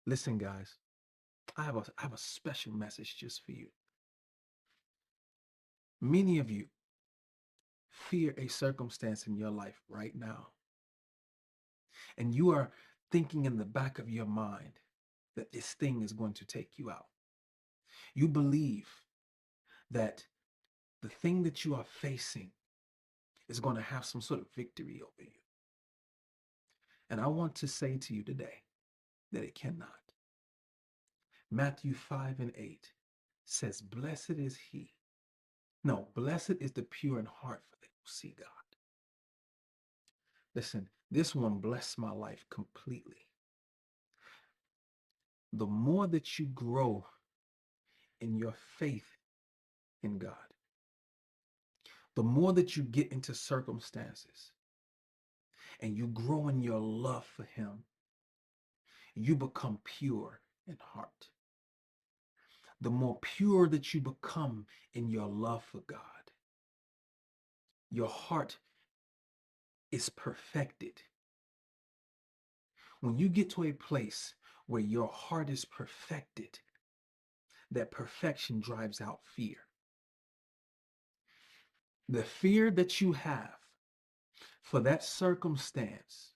Listen, guys, I have a special message just for you. Many of you fear a circumstance in your life right now, and you are thinking in the back of your mind that this thing is going to take you out. You believe that the thing that you are facing is going to have some sort of victory over you. And I want to say to you today that it cannot. Matthew 5 and 8 says, Blessed is he. No, blessed is the pure in heart, for they will see God. Listen, this one blessed my life completely. The more that you grow in your faith in God, the more that you get into circumstances and you grow in your love for Him, you become pure in heart. The more pure that you become in your love for God, your heart is perfected. When you get to a place where your heart is perfected, that perfection drives out fear. The fear that you have for that circumstance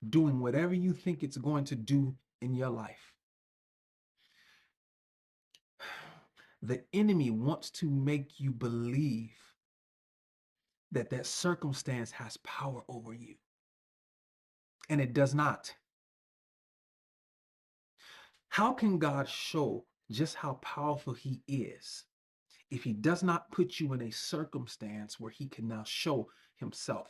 doing whatever you think it's going to do in your life. The enemy wants to make you believe that that circumstance has power over you, and it does not. How can God show just how powerful He is if He does not put you in a circumstance where He can now show Himself,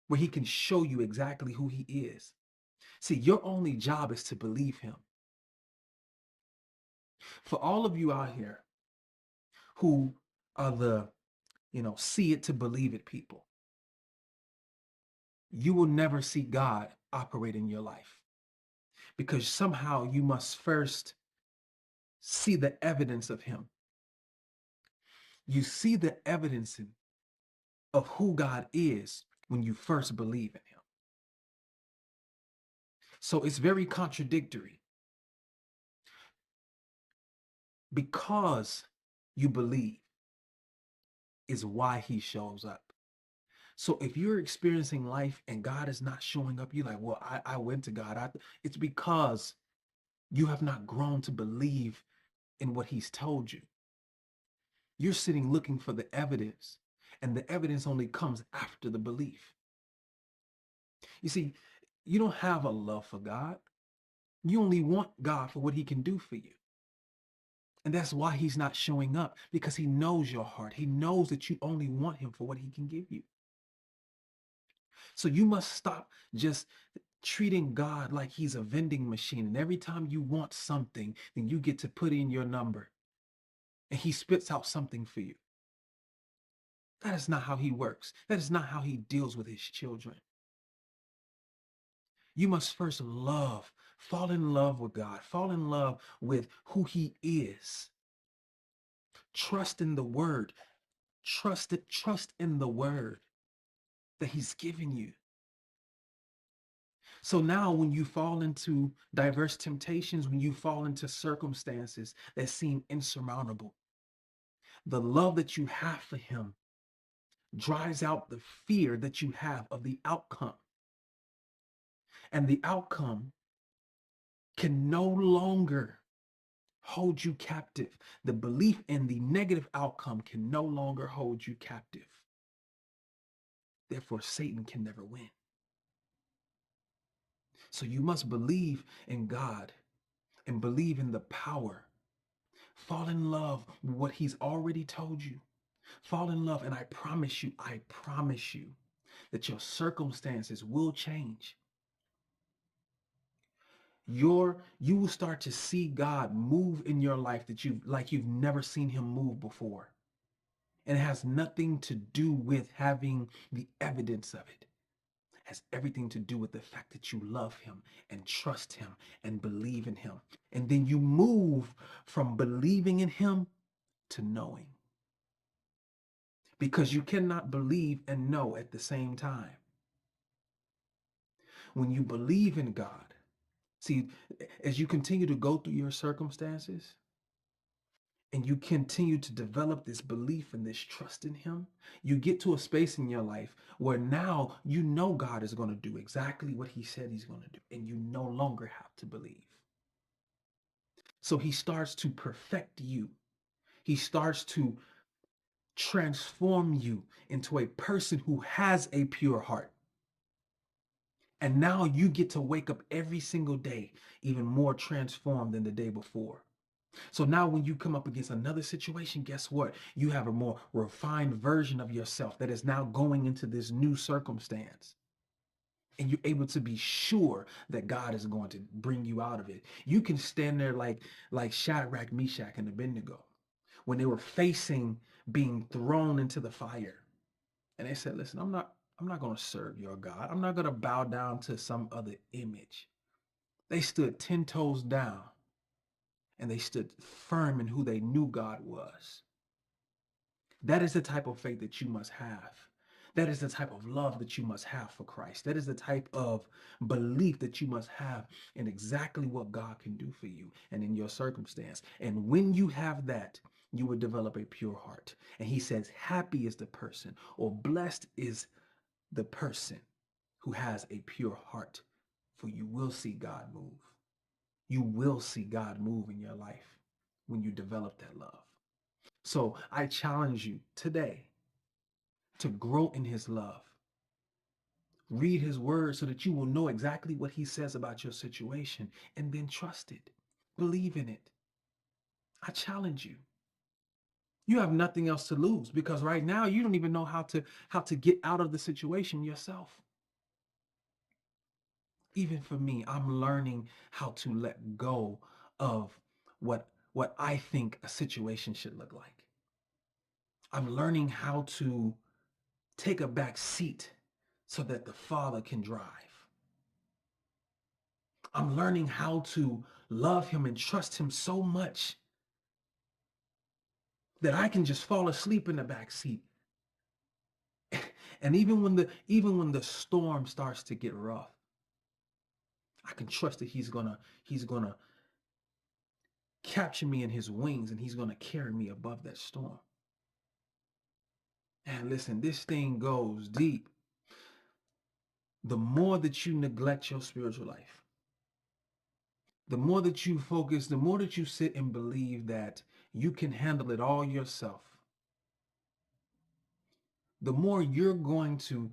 where He can show you exactly who He is? See, your only job is to believe Him. For all of you out here who are the, see it to believe it people, you will never see God operate in your life because somehow you must first see the evidence of Him. You see the evidence of who God is when you first believe in Him. So it's very contradictory. Because you believe is why He shows up. So if you're experiencing life and God is not showing up, you're like, well, I went to God. It's because you have not grown to believe in what He's told you. You're sitting looking for the evidence, and the evidence only comes after the belief. You see, you don't have a love for God. You only want God for what He can do for you. And that's why He's not showing up, because He knows your heart. He knows that you only want Him for what He can give you. So you must stop just treating God like He's a vending machine. And every time you want something, then you get to put in your number and He spits out something for you. That is not how He works. That is not how He deals with His children. You must first fall in love with God, fall in love with who He is. Trust in the word. Trust in the word that He's given you. So now when you fall into diverse temptations, when you fall into circumstances that seem insurmountable, the love that you have for Him drives out the fear that you have of the outcome. And the outcome can no longer hold you captive. The belief in the negative outcome can no longer hold you captive. Therefore, Satan can never win. So you must believe in God and believe in the power. Fall in love with what He's already told you. Fall in love, and I promise you that your circumstances will change. You will start to see God move in your life that you've never seen Him move before. And it has nothing to do with having the evidence of it. It has everything to do with the fact that you love Him and trust Him and believe in Him. And then you move from believing in Him to knowing. Because you cannot believe and know at the same time. When you believe in God, See, as you continue to go through your circumstances and you continue to develop this belief and this trust in Him, you get to a space in your life where now you know God is going to do exactly what He said He's going to do, and you no longer have to believe. So He starts to perfect you, He starts to transform you into a person who has a pure heart. And now you get to wake up every single day even more transformed than the day before. So now when you come up against another situation, guess what? You have a more refined version of yourself that is now going into this new circumstance. And you're able to be sure that God is going to bring you out of it. You can stand there like Shadrach, Meshach, and Abednego when they were facing being thrown into the fire. And they said, listen, I'm not going to serve your God. I'm not going to bow down to some other image. They stood 10 toes down and they stood firm in who they knew God was. That is the type of faith that you must have. That is the type of love that you must have for Christ. That is the type of belief that you must have in exactly what God can do for you and in your circumstance. And when you have that, you will develop a pure heart. And he says, happy is the person, or blessed is the person who has a pure heart, for you will see God move. You will see God move in your life when you develop that love. So I challenge you today to grow in his love. Read his word so that you will know exactly what he says about your situation and then trust it. Believe in it. I challenge you. You have nothing else to lose because right now you don't even know how to get out of the situation yourself. Even for me, I'm learning how to let go of what I think a situation should look like. I'm learning how to take a back seat so that the Father can drive. I'm learning how to love him and trust him so much that I can just fall asleep in the back seat. And even when the storm starts to get rough, I can trust that he's gonna capture me in his wings and he's gonna carry me above that storm. And listen, this thing goes deep. The more that you neglect your spiritual life, the more that you focus, the more that you sit and believe that you can handle it all yourself, the more you're going to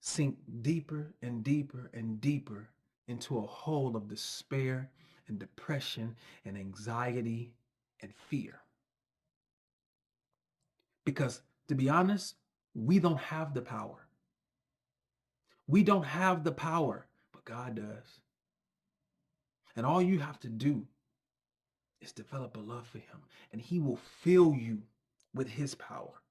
sink deeper and deeper and deeper into a hole of despair and depression and anxiety and fear. Because to be honest, we don't have the power. We don't have the power, but God does. And all you have to do is develop a love for him, and he will fill you with his power.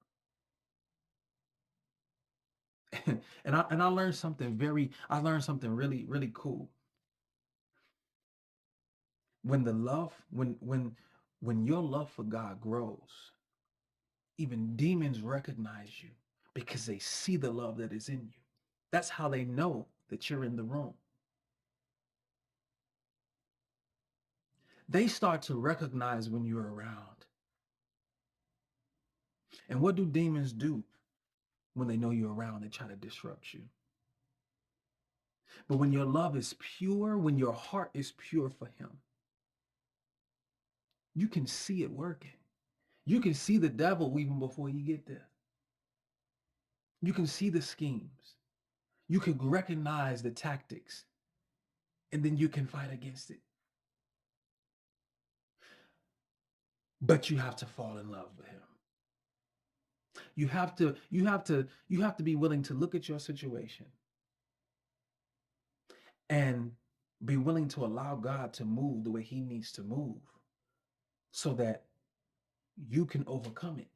And I learned something really, really cool. When your love for God grows, even demons recognize you because they see the love that is in you. That's how they know that you're in the room. They start to recognize when you're around. And what do demons do when they know you're around? They try to disrupt you. But when your love is pure, when your heart is pure for him, you can see it working. You can see the devil even before you get there. You can see the schemes. You can recognize the tactics, and then you can fight against it. But you have to fall in love with him. You have to be willing to look at your situation and be willing to allow God to move the way he needs to move so that you can overcome it.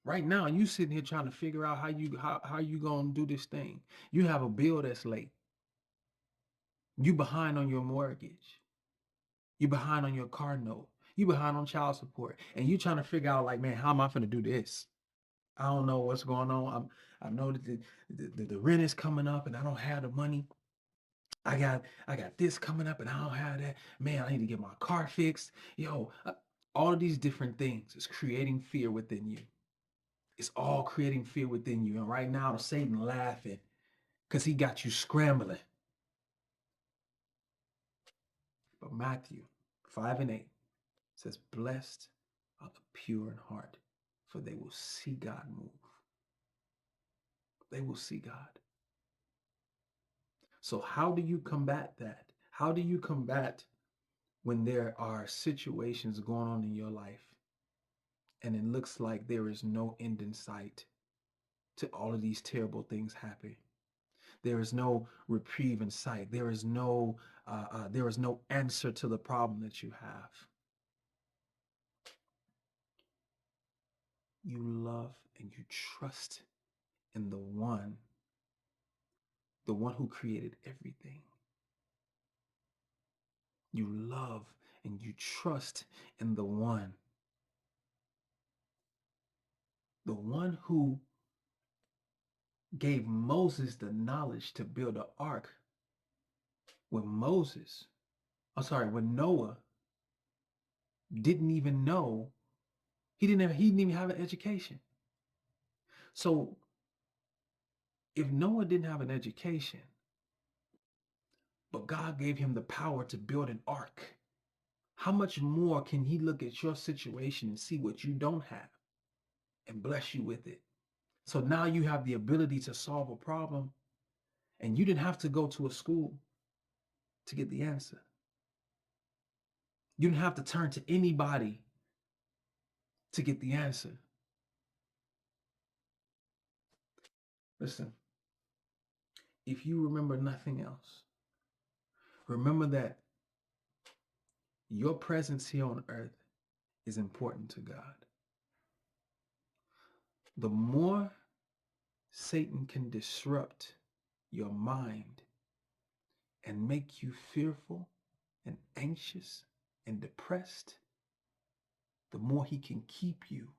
Right now, you sitting here trying to figure out how you gonna do this thing. You have a bill that's late. You behind on your mortgage. You behind on your car note. You behind on child support, and you trying to figure out like, man, how am I gonna do this? I don't know what's going on. I know that the rent is coming up, and I don't have the money. I got this coming up and I don't have that. Man, I need to get my car fixed. Yo, all of these different things is creating fear within you. It's all creating fear within you. And right now, Satan laughing because he got you scrambling. But Matthew 5 and 8 says, blessed are the pure in heart, for they will see God move. They will see God. So how do you combat that? How do you combat when there are situations going on in your life and it looks like there is no end in sight to all of these terrible things happening? There is no reprieve in sight. There is no answer to the problem that you have. You love and you trust in the one who created everything. You love and you trust in the one who gave Moses the knowledge to build an ark when when Noah didn't even know, he didn't even have an education. So if Noah didn't have an education, but God gave him the power to build an ark, how much more can he look at your situation and see what you don't have and bless you with it? So now you have the ability to solve a problem and you didn't have to go to a school to get the answer. You didn't have to turn to anybody to get the answer. Listen, if you remember nothing else, remember that your presence here on earth is important to God. The more Satan can disrupt your mind and make you fearful and anxious and depressed, the more he can keep you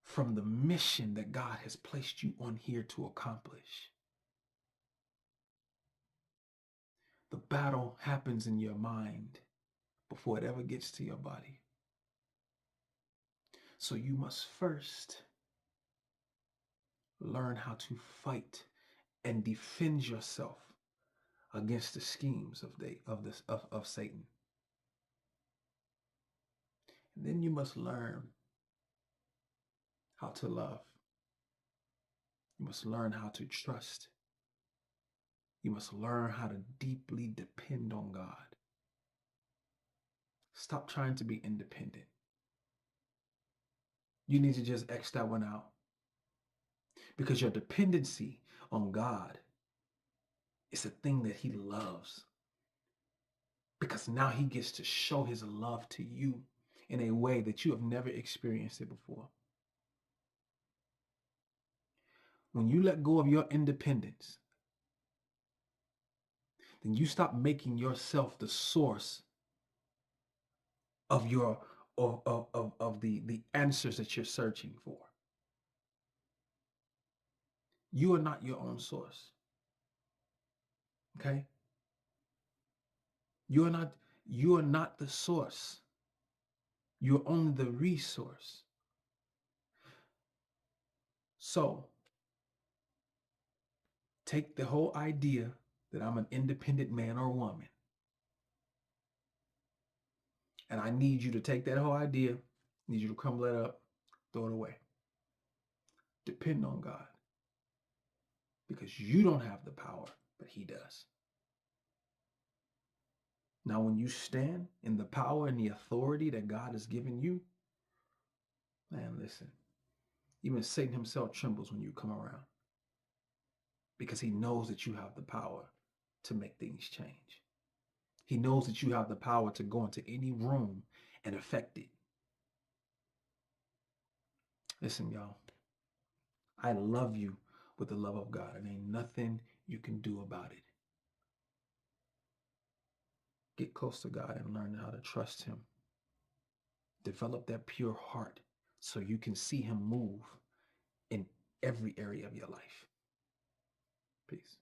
from the mission that God has placed you on here to accomplish. The battle happens in your mind before it ever gets to your body. So you must first learn how to fight and defend yourself against the schemes of Satan. And then you must learn how to love. You must learn how to trust. You must learn how to deeply depend on God. Stop trying to be independent. You need to just X that one out. Because your dependency on God is a thing that he loves. Because now he gets to show his love to you in a way that you have never experienced it before. When you let go of your independence, then you stop making yourself the source of your of the answers that you're searching for. You are not your own source. Okay? You are not the source. You're only the resource. So take the whole idea that I'm an independent man or woman. And I need you to take that whole idea, need you to crumble it up, throw it away. Depend on God. Because you don't have the power, but he does. Now, when you stand in the power and the authority that God has given you, man, listen, even Satan himself trembles when you come around because he knows that you have the power to make things change. He knows that you have the power to go into any room and affect it. Listen, y'all, I love you with the love of God, and ain't nothing you can do about it. Get close to God and learn how to trust him. Develop that pure heart so you can see him move in every area of your life. Peace.